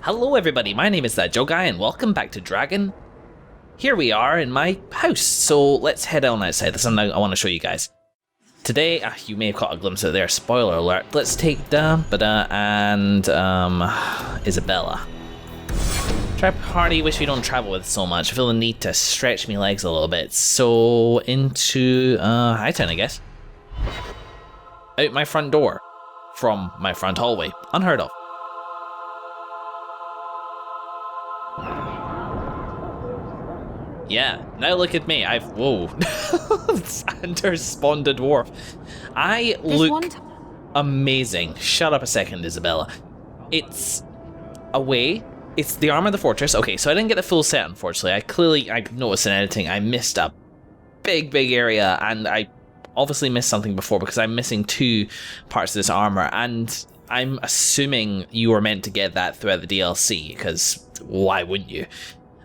Hello everybody, my name is that Joe Guy and welcome back to Dragon. Here we are in my house, so let's head on outside. That's something I want to show you guys. Today, you may have caught a glimpse of it there, spoiler alert. Let's take Isabella. Try party, which we don't travel with so much. I feel the need to stretch my legs a little bit. So into Hightown, I guess. Out my front door. From my front hallway. Unheard of. Yeah, now look at me. Whoa. Sanders spawned a dwarf. I look amazing. Shut up a second, Isabella. It's a way. It's the armor of the fortress. Okay, so I didn't get the full set, unfortunately. I noticed in editing I missed a big area, and I obviously missed something before because I'm missing two parts of this armor, and I'm assuming you were meant to get that throughout the DLC, because why wouldn't you?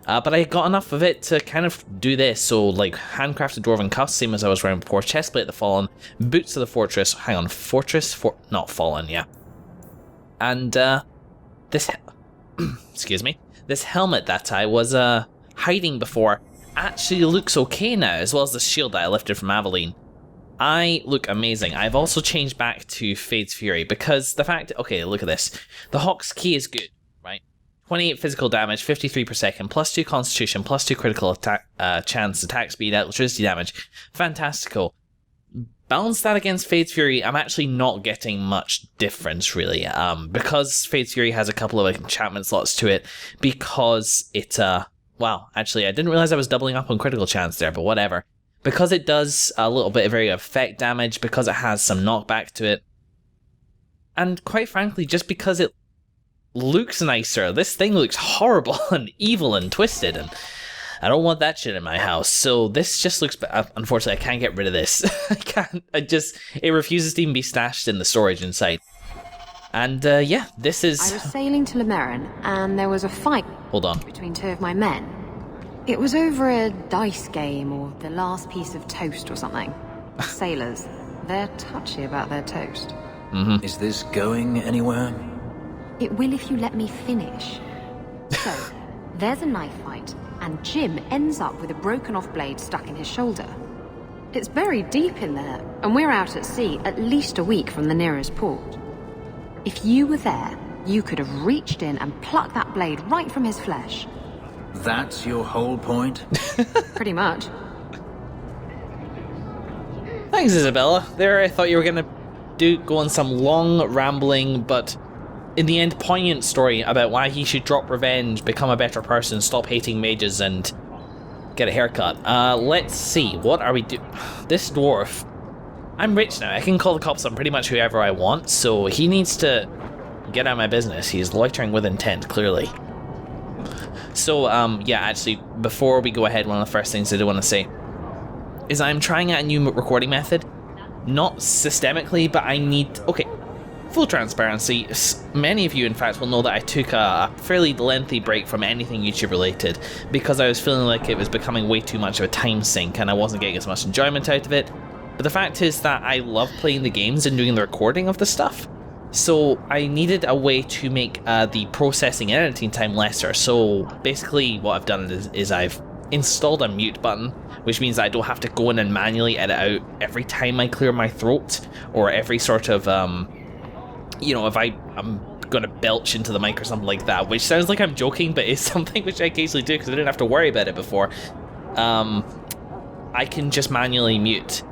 But I got enough of it to kind of do this, so like handcrafted dwarven cuffs, same as I was wearing before, chestplate of the Fallen, boots of the fortress, not Fallen, yeah. And this, excuse me, this helmet that I was hiding before actually looks okay now, as well as the shield that I lifted from Aveline. I look amazing. I've also changed back to Fade's Fury, because the fact, okay, look at this, the Hawke's key is good, right? 28 physical damage, 53 per second, plus 2 constitution, plus 2 critical attack chance, attack speed, electricity damage. Fantastical. Balance that against Fade's Fury, I'm actually not getting much difference, really. Because Fade's Fury has a couple of enchantment slots to it, because it, wow, actually, I didn't realize I was doubling up on critical chance there, but whatever. Because it does a little bit of area effect damage, because it has some knockback to it, and quite frankly, just because it looks nicer. This thing looks horrible and evil and twisted, and I don't want that shit in my house. So this just looks, unfortunately I can't get rid of this. It refuses to even be stashed in the storage inside. And yeah, this is... I was sailing to Lemerin and there was a fight between two of my men. It was over a dice game or the last piece of toast or something. Sailors, they're touchy about their toast. Mm-hmm. Is this going anywhere? It will if you let me finish. So, there's a knife fight, and Jim ends up with a broken off blade stuck in his shoulder. It's buried deep in there, and we're out at sea at least a week from the nearest port. If you were there, you could have reached in and plucked that blade right from his flesh. That's your whole point? Pretty much. Thanks, Isabella. There, I thought you were gonna go on some long, rambling, but in the end, poignant story about why he should drop revenge, become a better person, stop hating mages, and get a haircut. Let's see, what are we doing? This dwarf, I'm rich now, I can call the cops on pretty much whoever I want, so he needs to get out of my business. He's loitering with intent, clearly. So, yeah, actually, before we go ahead, one of the first things I do want to say is I'm trying out a new recording method. Not systemically, but I need... Okay, full transparency, many of you, in fact, will know that I took a fairly lengthy break from anything YouTube related because I was feeling like it was becoming way too much of a time sink and I wasn't getting as much enjoyment out of it. But the fact is that I love playing the games and doing the recording of the stuff. So I needed a way to make the processing and editing time lesser. So basically what I've done is I've installed a mute button, which means I don't have to go in and manually edit out every time I clear my throat or every sort of... you know, if I'm gonna belch into the mic or something like that, which sounds like I'm joking, but is something which I occasionally do because I didn't have to worry about it before. I can just manually mute.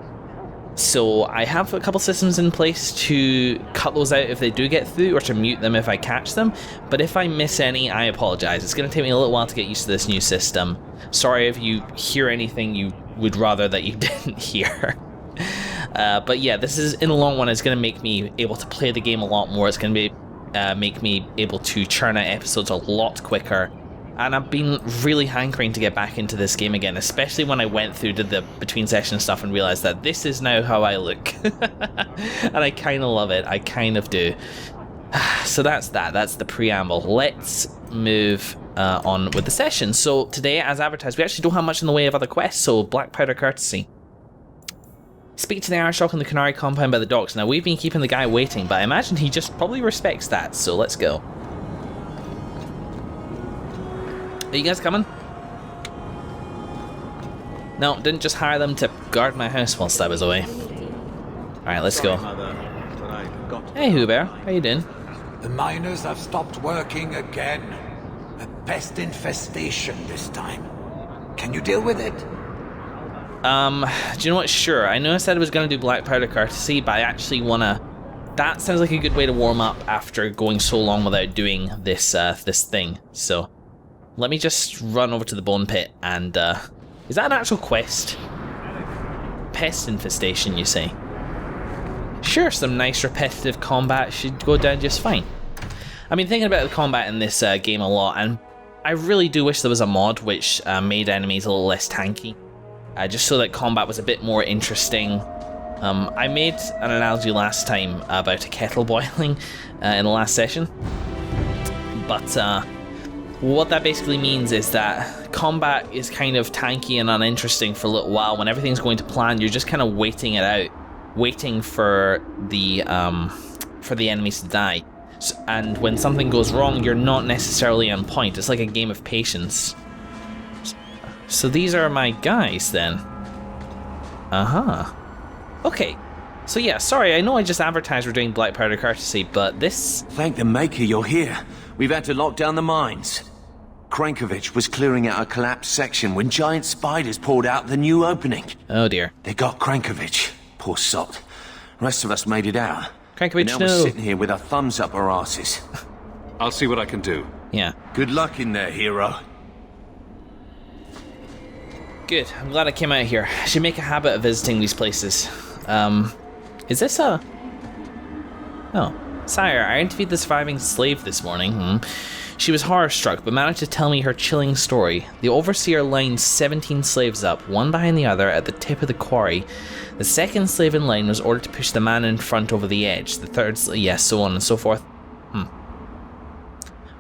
So I have a couple systems in place to cut those out if they do get through, or to mute them if I catch them. But if I miss any, I apologize. It's gonna take me a little while to get used to this new system. Sorry if you hear anything you would rather that you didn't hear. But yeah, this is, in the long run, it's going to make me able to play the game a lot more. It's going to be make me able to churn out episodes a lot quicker. And I've been really hankering to get back into this game again, especially when I went through to the between session stuff and realised that this is now how I look. And I kind of love it. I kind of do. So that's that. That's the preamble. Let's move on with the session. So today, as advertised, we actually don't have much in the way of other quests, so Blackpowder Courtesy. Speak to the Irish Hawke on the Canary compound by the docks. Now, we've been keeping the guy waiting, but I imagine he just probably respects that, so let's go. Are you guys coming? No, didn't just hire them to guard my house whilst I was away. Alright, let's go. Hey, Hubert. How you doing? The miners have stopped working again. A pest infestation this time. Can you deal with it? Do you know what? Sure. I know I said I was going to do Blackpowder Courtesy, but I actually want to... That sounds like a good way to warm up after going so long without doing this this thing. So, let me just run over to the bone pit and... is that an actual quest? Pest infestation, you say? Sure, some nice repetitive combat should go down just fine. I've been thinking about the combat in this game a lot, and I really do wish there was a mod which made enemies a little less tanky. Just so that combat was a bit more interesting. I made an analogy last time about a kettle boiling in the last session. But what that basically means is that combat is kind of tanky and uninteresting for a little while. When everything's going to plan, you're just kind of waiting it out. Waiting for the enemies to die. And when something goes wrong, you're not necessarily on point. It's like a game of patience. So these are my guys then. Okay. So yeah, sorry, I know I just advertised we're doing Blackpowder Courtesy, but this... Thank the Maker you're here. We've had to lock down the mines. Krankovich was clearing out a collapsed section when giant spiders poured out the new opening. Oh dear. They got Krankovich. Poor sod. The rest of us made it out. Krankovich, now no. we're sitting here with our thumbs up our asses. I'll see what I can do. Yeah. Good luck in there, hero. Good. I'm glad I came out here. I should make a habit of visiting these places. Is this a... Oh. Sire, I interviewed the surviving slave this morning. She was horror-struck, but managed to tell me her chilling story. The overseer lined 17 slaves up, one behind the other, at the tip of the quarry. The second slave in line was ordered to push the man in front over the edge. The third yes, so on and so forth.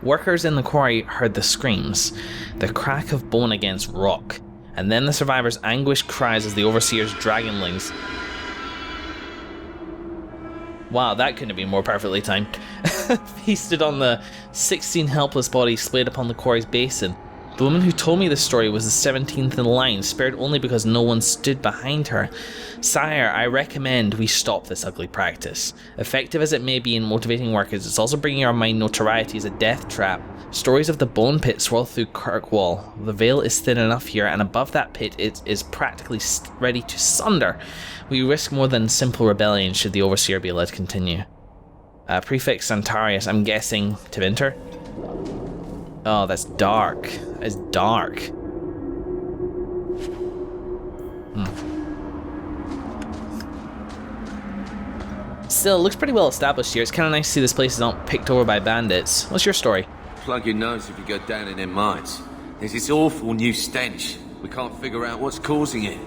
Workers in the quarry heard the screams, the crack of bone against rock, and then the survivors' anguished cries as the overseer's dragonlings... Wow, that couldn't have been more perfectly timed. Feasted on the 16 helpless bodies splayed upon the quarry's basin. The woman who told me this story was the 17th in line, spared only because no one stood behind her. Sire, I recommend we stop this ugly practice. Effective as it may be in motivating workers, it's also bringing our mind notoriety as a death trap. Stories of the bone pit swirl through Kirkwall. The veil is thin enough here, and above that pit it is practically ready to sunder. We risk more than simple rebellion should the Overseer be allowed to continue. Prefix Santarius, I'm guessing Tevinter? Oh, that's dark. That's dark. Still, it looks pretty well established here. It's kind of nice to see this place is not picked over by bandits. What's your story? Plug your nose if you go down in them mines. There's this awful new stench. We can't figure out what's causing it.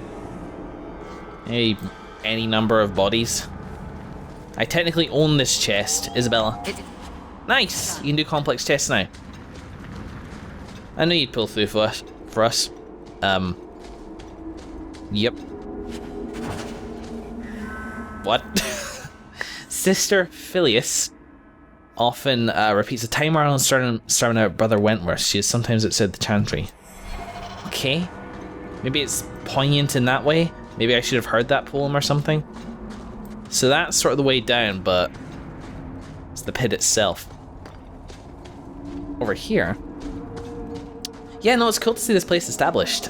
Any number of bodies. I technically own this chest, Isabella. Nice! You can do complex chests now. I knew you'd pull through for us. Yep. What? Sister Phileas often repeats a time Ireland starting out Brother Wentworth. She is sometimes outside the chantry. Okay. Maybe it's poignant in that way. Maybe I should have heard that poem or something. So that's sort of the way down, but it's the pit itself. Over here. Yeah, no, it's cool to see this place established.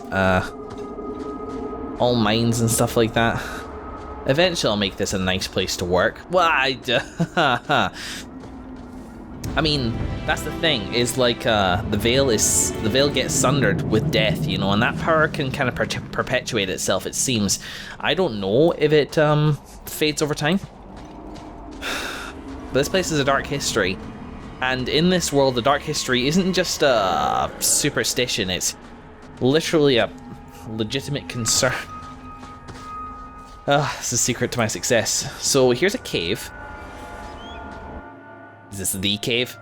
All mines and stuff like that. Eventually I'll make this a nice place to work. Well, I mean, that's the thing, is like, the veil gets sundered with death, you know, and that power can kind of perpetuate itself, it seems. I don't know if it, fades over time. But this place is a dark history. And in this world, the dark history isn't just a superstition, it's literally a legitimate concern. It's the secret to my success. So here's a cave. Is this the cave?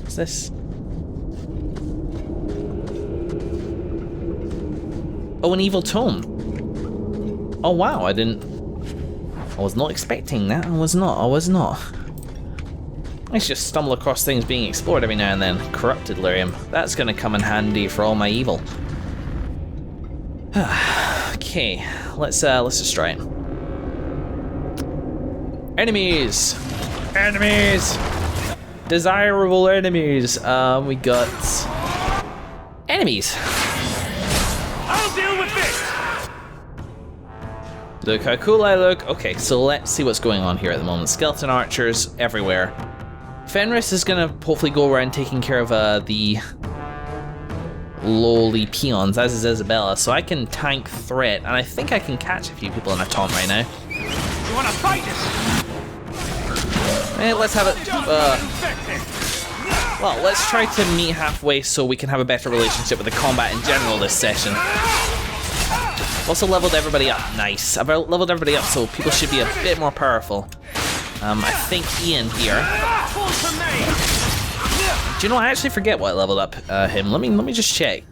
What's this? Oh, an evil tome. Oh wow, I didn't... I was not expecting that. I was not. Let's just stumble across things being explored every now and then. Corrupted lyrium. That's gonna come in handy for all my evil. Okay, let's just try it. Enemies! Enemies! Desirable enemies. We got enemies. I'll deal with this! Look how cool I look. Okay, so let's see what's going on here at the moment. Skeleton archers everywhere. Fenris is gonna hopefully go around taking care of the lowly peons, as is Isabella, so I can tank threat, and I think I can catch a few people in a taunt right now. You wanna fight us? Hey, let's have it. Well, let's try to meet halfway so we can have a better relationship with the combat in general this session. Also leveled everybody up. Nice. I've leveled everybody up, so people should be a bit more powerful. I think Iain here. Do you know? I actually forget what I leveled up him. Let me just check.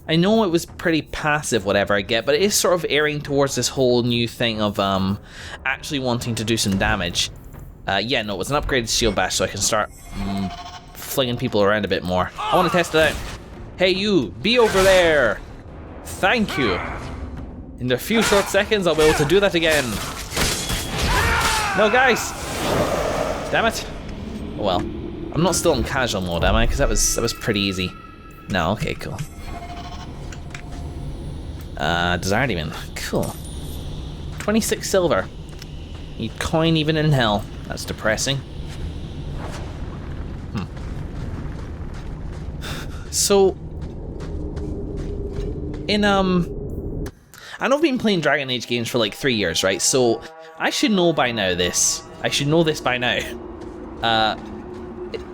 I know it was pretty passive, whatever I get, but it is sort of airing towards this whole new thing of actually wanting to do some damage. Yeah, no, it was an upgraded shield bash, so I can start flinging people around a bit more. I want to test it out. Hey, you, be over there. Thank you. In a few short seconds, I'll be able to do that again. No, guys. Damn it. Oh, well, I'm not still in casual mode, am I? Because that was pretty easy. No, okay, cool. Desired demon. Cool. 26 silver. You'd coin even in hell. That's depressing. So, in I know I've been playing Dragon Age games for like 3 years, right? So I should know by now this. I should know this by now.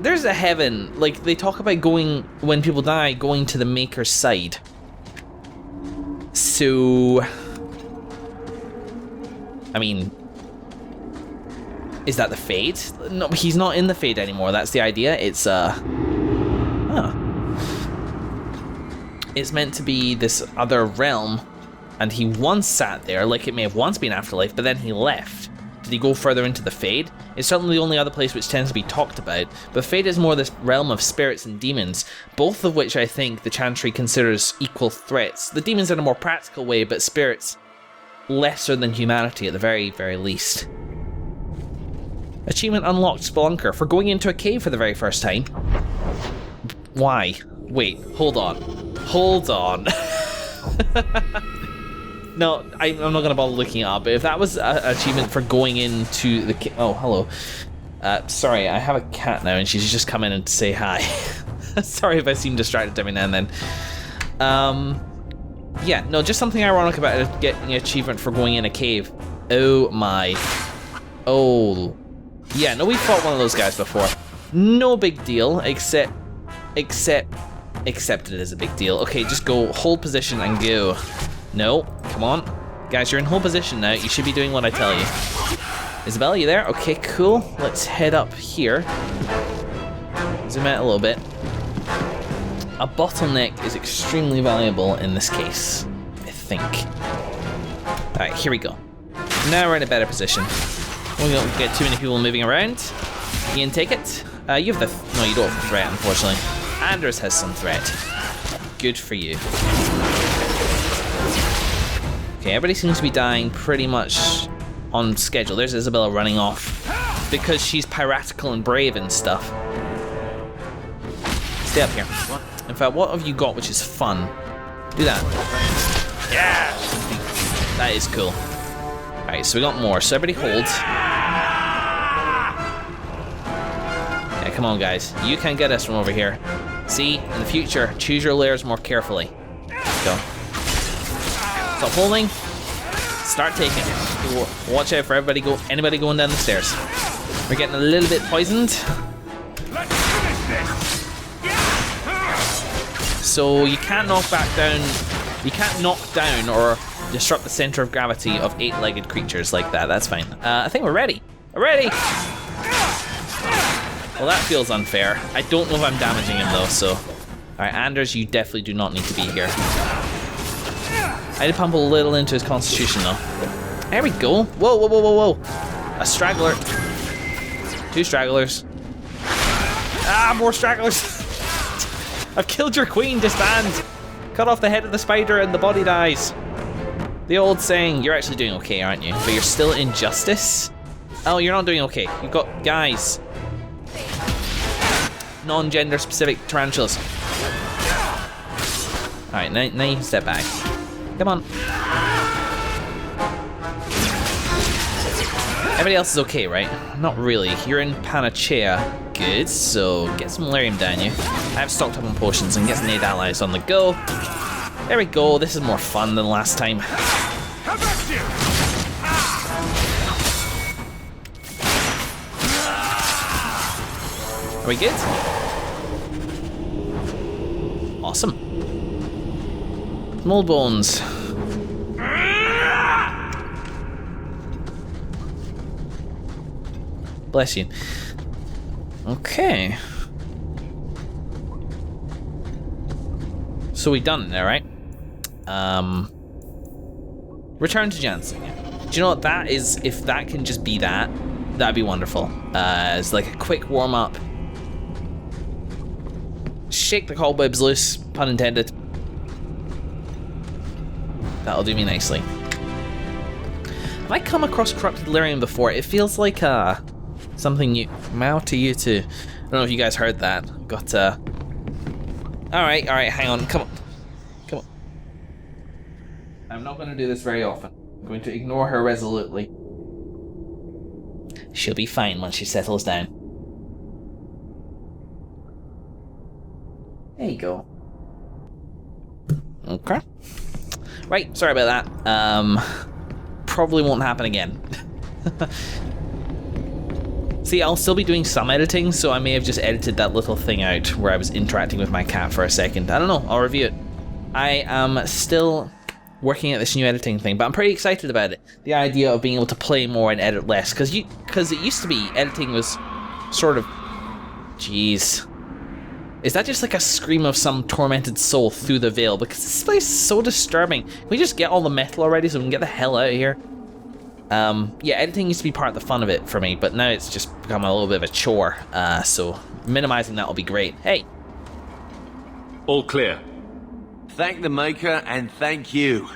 There's a heaven. Like, they talk about going, when people die, going to the Maker's side. So, I mean, is that the Fade? No, he's not in the Fade anymore. That's the idea. It's it's meant to be this other realm, and he once sat there, like it may have once been Afterlife, but then he left. Did he go further into the Fade? It's certainly the only other place which tends to be talked about, but Fade is more this realm of spirits and demons, both of which I think the Chantry considers equal threats. The demons in a more practical way, but spirits lesser than humanity at the very, very least. Achievement unlocked, Spelunker, for going into a cave for the very first time. Why? Wait, hold on. Hold on. No, I'm not going to bother looking it up, but if that was an achievement for going into the cave... Oh, hello. Sorry, I have a cat now, and she's just come in and say hi. Sorry if I seem distracted every now and then. Yeah, no, just something ironic about it, getting an achievement for going in a cave. Oh my. Oh. Yeah, no, we fought one of those guys before. No big deal, except it is a big deal. Okay, just go, hold position and go. No, come on. Guys, you're in hold position now. You should be doing what I tell you. Isabella, you there? Okay, cool. Let's head up here. Zoom out a little bit. A bottleneck is extremely valuable in this case, I think. Alright, here we go. Now we're in a better position. We don't get too many people moving around. Iain, take it. You have the... No, you don't have the threat, unfortunately. Anders has some threat. Good for you. Okay, everybody seems to be dying pretty much on schedule. There's Isabella running off because she's piratical and brave and stuff. Stay up here. In fact, what have you got which is fun? Do that. Yeah! That is cool. Alright, so we got more. So everybody hold. Yeah, come on, guys. You can get us from over here. See, in the future, choose your layers more carefully. Let's go. Stop holding. Start taking. Watch out for everybody anybody going down the stairs. We're getting a little bit poisoned. So you can't knock back down. You can't knock down or disrupt the center of gravity of 8-legged creatures like that. That's fine. I think we're ready. We're ready. Well, that feels unfair. I don't know if I'm damaging him though. So, all right, Anders, you definitely do not need to be here. I did pump a little into his constitution though. There we go. Whoa, whoa, whoa, whoa, whoa. A straggler. 2 stragglers. Ah, more stragglers. I've killed your queen, disband. Cut off the head of the spider and the body dies. The old saying, you're actually doing okay, aren't you? But you're still in justice? Oh, you're not doing okay. You've got guys. Non-gender specific tarantulas. Alright, now you can step back. Come on. Everybody else is okay, right? Not really. You're in Panacea. Good, so get some lyrium down you. I've stocked up on potions and get some aid allies on the go. There we go. This is more fun than last time. Are we good? Awesome. Small bones. Bless you. Okay. So we done there, right? Return to Jansen. Do you know what that is? If that can just be that, that'd be wonderful. It's like a quick warm up. Shake the cobwebs loose, pun intended. That'll do me nicely. Have I come across corrupted lyrium before? It feels like something new. Mao to you too. I don't know if you guys heard that. Got Alright, hang on, come on. Come on. I'm not gonna do this very often. I'm going to ignore her resolutely. She'll be fine once she settles down. There you go. Okay. Right, sorry about that. Probably won't happen again. See, I'll still be doing some editing, so I may have just edited that little thing out where I was interacting with my cat for a second. I don't know, I'll review it. I am still working at this new editing thing, but I'm pretty excited about it. The idea of being able to play more and edit less, because it used to be editing was sort of... Jeez. Is that just like a scream of some tormented soul through the veil? Because this place is so disturbing. Can we just get all the metal already so we can get the hell out of here? Yeah, editing used to be part of the fun of it for me, but now it's just become a little bit of a chore. So minimizing that will be great. Hey. All clear. Thank the Maker and thank you.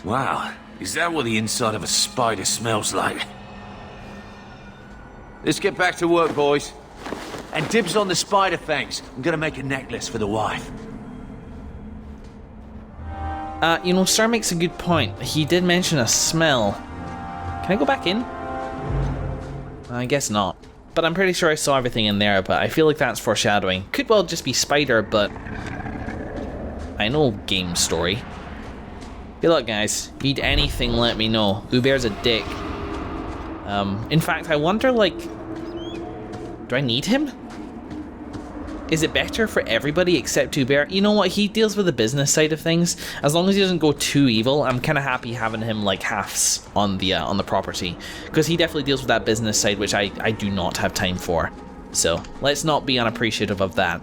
Wow, is that what the inside of a spider smells like? Let's get back to work, boys. And dibs on the spider fangs. I'm gonna make a necklace for the wife. You know, Sir makes a good point. He did mention a smell. Can I go back in? I guess not. But I'm pretty sure I saw everything in there, but I feel like that's foreshadowing. Could well just be spider, but... I know game story. Good luck, guys. Need anything, let me know. Hubert's a dick. In fact, I wonder, like... Do I need him? Is it better for everybody except Hubert? You know what, he deals with the business side of things. As long as he doesn't go too evil, I'm kind of happy having him like halves on the property. Because he definitely deals with that business side, which I do not have time for. So, let's not be unappreciative of that.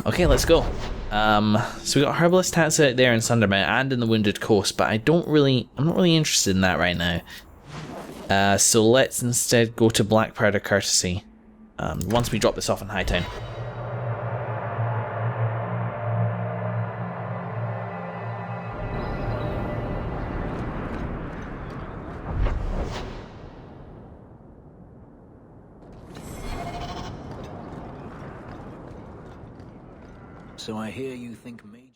Okay, let's go. So we got Herbalist Tats out there in Sundermount and in the Wounded Coast, but I'm not really interested in that right now. So let's instead go to Blackpowder Courtesy. Once we drop this off in Hightown. So I hear you think me...